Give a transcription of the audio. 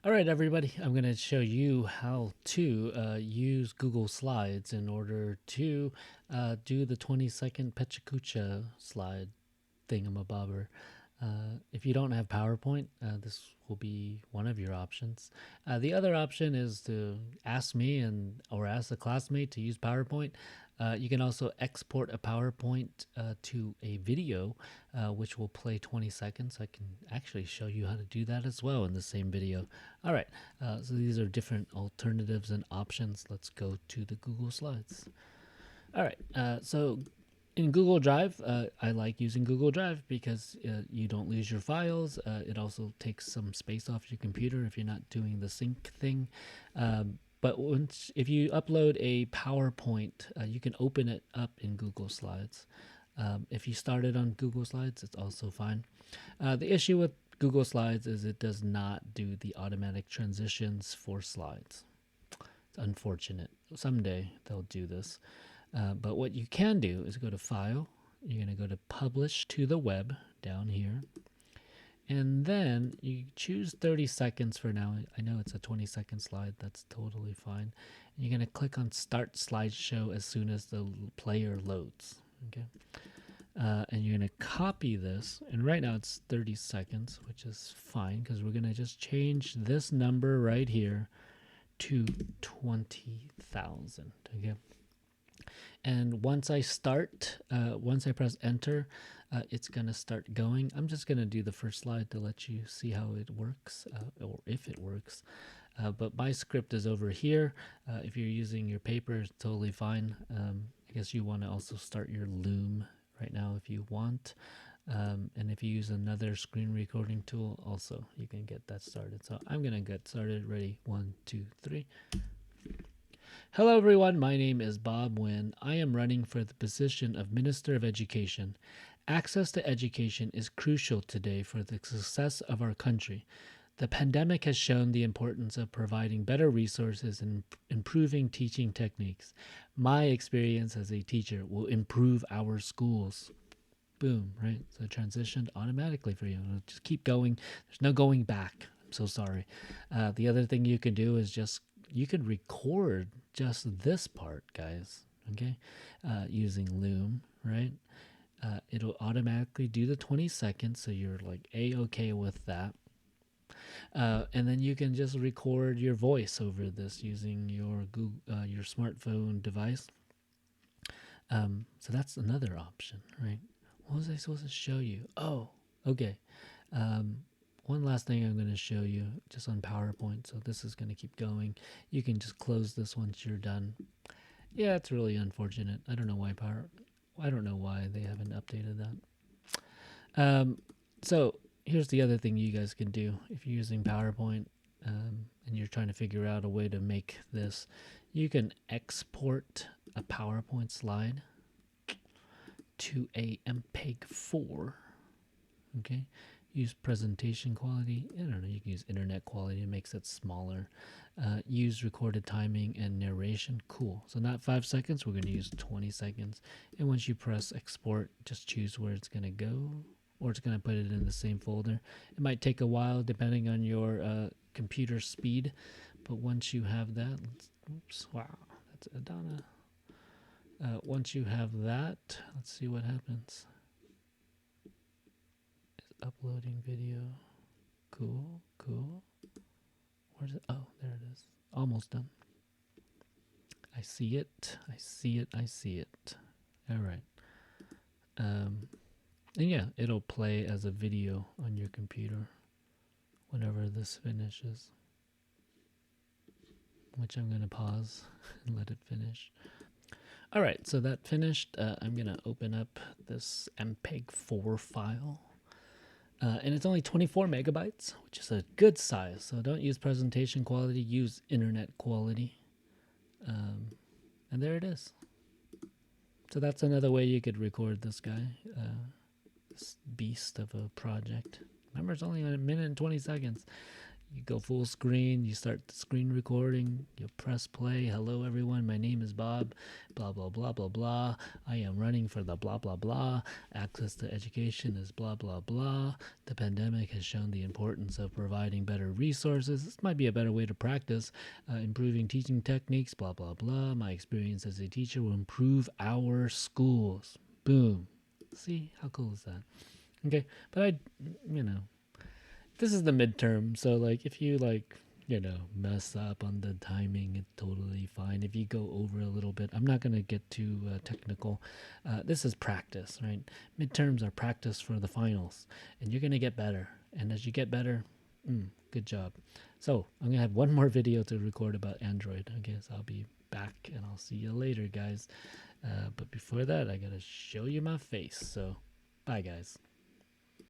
All right, everybody, I'm going to show you how to use Google Slides in order to do the 20-second PechaKucha slide thingamabobber. If you don't have PowerPoint, this will be one of your options. The other option is to ask me or ask a classmate to use PowerPoint. You can also export a PowerPoint to a video, which will play 20 seconds. I can actually show you how to do that as well in the same video. All right, so these are different alternatives and options. Let's go to the Google Slides. All right, so in Google Drive, I like using Google Drive because you don't lose your files. It also takes some space off your computer if you're not doing the sync thing. But if you upload a PowerPoint, you can open it up in Google Slides. If you started on Google Slides, it's also fine. The issue with Google Slides is it does not do the automatic transitions for slides. It's unfortunate. Someday they'll do this. But what you can do is go to File. You're going to go to Publish to the Web down here. And then you choose 30 seconds for now. I know it's a 20-second slide. That's totally fine. And you're going to click on Start Slideshow as soon as the player loads. Okay. And you're going to copy this. And right now it's 30 seconds, which is fine because we're going to just change this number right here to 20,000. Okay. And once I press enter, it's going to start going. I'm just going to do the first slide to let you see how it works, or if it works. But my script is over here. If you're using your paper, it's totally fine. I guess you want to also start your Loom right now if you want. And if you use another screen recording tool, also, you can get that started. So I'm going to get started. Ready? 1, 2, 3. Hello everyone, my name is Bob Wynn. I am running for the position of Minister of Education. Access to education is crucial today for the success of our country. The pandemic has shown the importance of providing better resources and improving teaching techniques. My experience as a teacher will improve our schools. Boom, right? So it transitioned automatically for you. It'll just keep going. There's no going back. I'm so sorry. The other thing you can do is you could record just this part, guys, okay, using Loom, right? It'll automatically do the 20 seconds, so you're like A-okay with that. And then you can just record your voice over this using your your smartphone device. So that's another option, right? What was I supposed to show you? Oh, okay. One last thing I'm going to show you just on PowerPoint. So this is going to keep going. You can just close this once you're done. Yeah, it's really unfortunate. I don't know why they haven't updated that. So here's the other thing you guys can do if you're using PowerPoint and you're trying to figure out a way to make this. You can export a PowerPoint slide to a MPEG-4. Okay. Use presentation quality. I don't know, you can use internet quality. It makes it smaller. Use recorded timing and narration. Cool. So not 5 seconds. We're going to use 20 seconds. And once you press export, just choose where it's going to go, or it's going to put it in the same folder. It might take a while depending on your computer speed. But once you have that, oops, wow, that's Adana. Once you have that, let's see what happens. Uploading video. Cool. Where's it? Oh, there it is. Almost done. I see it. All right. And yeah, it'll play as a video on your computer whenever this finishes, which I'm going to pause and let it finish. All right, so that finished. I'm going to open up this MPEG-4 file. And it's only 24 megabytes, which is a good size. So don't use presentation quality, use internet quality. And there it is. So that's another way you could record this guy, this beast of a project. Remember, it's only a minute and 20 seconds. You go full screen, you start the screen recording, you press play. Hello, everyone. My name is Bob. Blah, blah, blah, blah, blah. I am running for the blah, blah, blah. Access to education is blah, blah, blah. The pandemic has shown the importance of providing better resources. This might be a better way to practice. Improving teaching techniques, blah, blah, blah. My experience as a teacher will improve our schools. Boom. See, how cool is that? Okay, but this is the midterm, so like if you mess up on the timing, it's totally fine. If you go over a little bit, I'm not going to get too technical. This is practice, right? Midterms are practice for the finals, and you're going to get better. And as you get better, good job. So I'm going to have one more video to record about Android. I guess I'll be back, and I'll see you later, guys. But before that, I got to show you my face. So bye, guys.